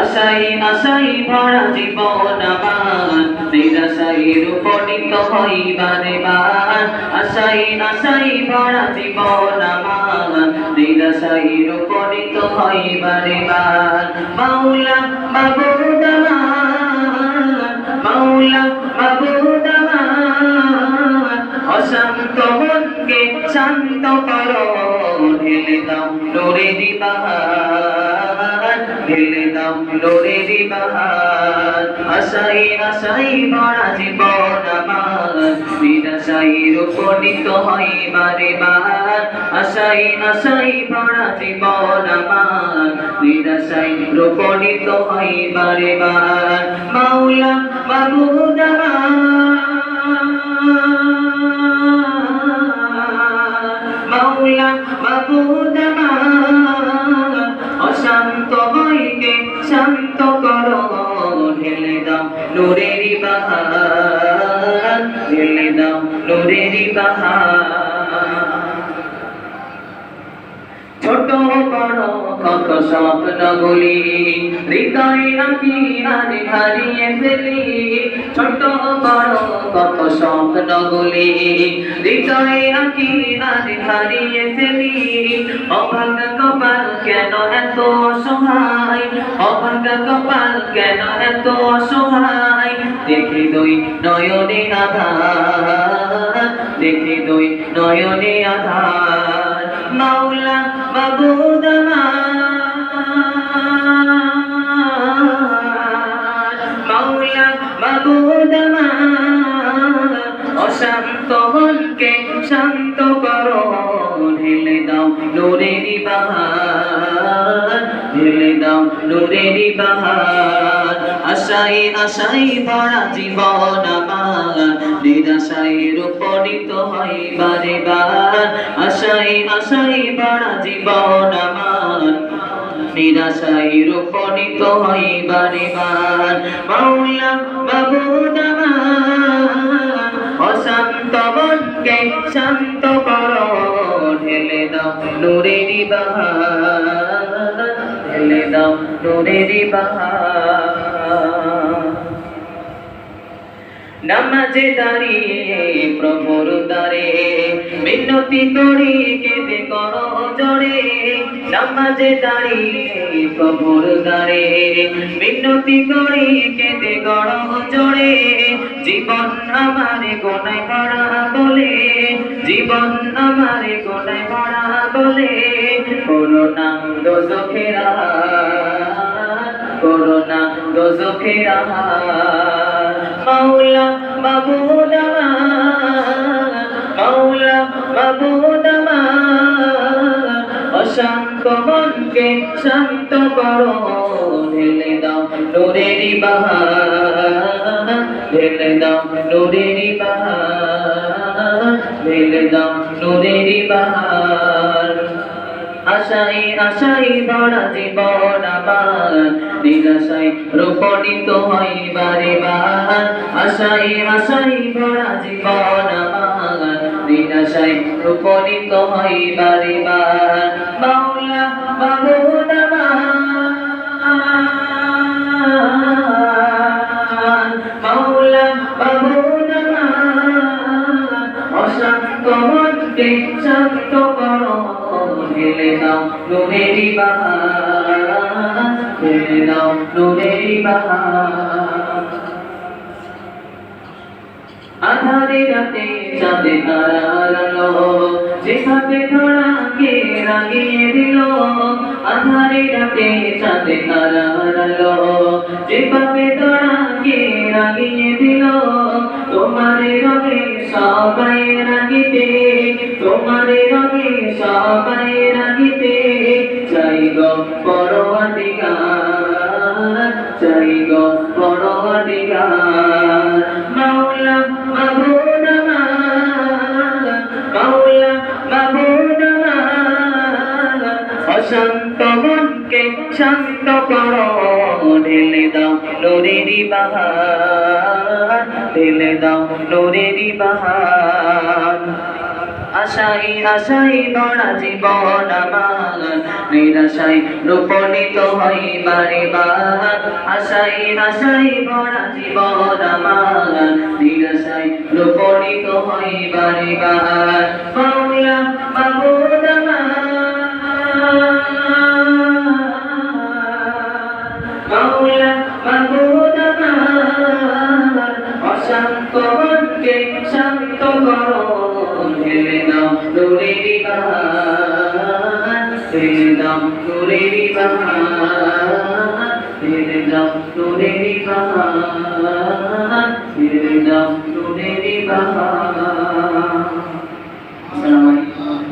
আশাই আশাই ভরা জীবন আমার, নিরাশায় রূপণিত হইবারে বার। আশাই আশাই ভরা জীবন আমার, নিরাশায় রূপণিত হইবারে বার। মাওলা মাবুদ আমার, মাওলা মাবুদ আমার, অশান্ত মনকে শান্ত করো, ঢেলে দাও নূরের বাহার, ঢেলে দাও নূরের বাহার। আশাই আশাই ভরা জীবন আমার, নিরাশায় রূপণিত হইবারে বার। আশাই আশাই ভরা জীবন আমার, নিরাশায় রূপণিত হইবারে বার। মাওলা মাবুদ আমার, মাওলা মাবুদ আমার, অশান্ত মনকে শান্ত করো, ঢেলে দাও নূরের বাহার, ঢেলে দাও নূরের বাহার। ছোট বড় কত স্বপ্নগুলি হৃদয়ে আঁকি আর হারিয়ে ফেলি। ছোট বড় কত স্বপ্নগুলি হৃদয়ে আঁকি আর হারিয়ে ফেলি। অভাগ কপাল কেন এত অসহায়, অভাগ কপাল কেন এত অসহায়। দেখি দুই নয়নে আধার, দেখি দুই নয়নে আধার। মাওলা মাবুদ আমার, মাওলা মাবুদ আমার, অশান্ত মনকে শান্ত করো, ঢেলে দাও নূরের বাহার, ঢেলে দাও নূরের বাহার। আশাই আশাই ভরা জীবন আমার, নিরাশায় রূপণিত হইবারে বার। আশাই আশাই ভরা জীবন আমার, নিরাশায় রূপণিত হইবারে বার। মাওলা মাবুদ আমার, অশান্ত মনকে শান্ত করো, ঢেলে দাও নূরের বাহার, ঢেলে দাও নূরের বাহার। নামাজে দাঁড়িয়ে প্রভুর দ্বারে মিনতি করি কেঁদে করো জোরে। নামাজে দাঁড়িয়ে প্রভুর দ্বারে মিনতি করি কেঁদে করো জোরে। জীবন আমার গোনায় ভরা বলে, জীবন আমার গোনায় ভরা বলে, করোনা দোজখের আহার, করোনা দোজখের আহার। মাওলা মাবুদ আমার, মাওলা মাবুদ আমার, অশান্ত মনকে শান্ত করো, ঢেলে দাও নূরের বাহার, ঢেলে দাও নূরের বাহার, ঢেলে দাও নূরের বাহার। আশাই আশাই ভরা জীবন আমার, নিরাশায় রূপণিত হইবারে বার। আশাই আশাই ভরা জীবন আমার, নিরাশায় রূপণিত হইবারে বার। মাওলা মাবুদ আমার, মাওলা মাবুদ আমার, অশান্ত মনকে শান্ত করো, ঢেলে দাও নূরের বাহার, ঢেলে দাও নূরের বাহার। আধারে রাতে চাঁদে তারার আলো, যেভাবে ধরাকে রাগিয়ে দিল। আধারে রাতে চাঁদে তারার আলো, যেভাবে ধরাকে রাগিয়ে দিল। তোমার রঙে সবাই রাগিতে, তোমার রঙে সবাই রাগিতে, চাই গো পরওয়ারদিগার, চাই গো পরওয়ারদিগার। মাওলা মাবুদ আমার, মাওলা মাবুদ আমার, অশান্ত মনকে শান্ত করো, ঢেলে দাও নূরের বাহার, ঢেলে দাও নূরের বাহার। আশাই আশাই ভরা জীবন আমার নিরাশায় রূপণিত হয় বারে বার আশাই আশাই ভরা জীবন আমার নিরাশায় রূপণিত হয় বারে বার মাওলা মাবুদ মাওলা মাবুদ অশান্ত মনকে শান্ত করো ঢেলে দাও নূরের বাহার ঢেলে দাও নূরের বাহার ঢেলে দাও নূরের বাহার ঢেলে দাও নূরের বাহার। আসসালামু আলাইকুম।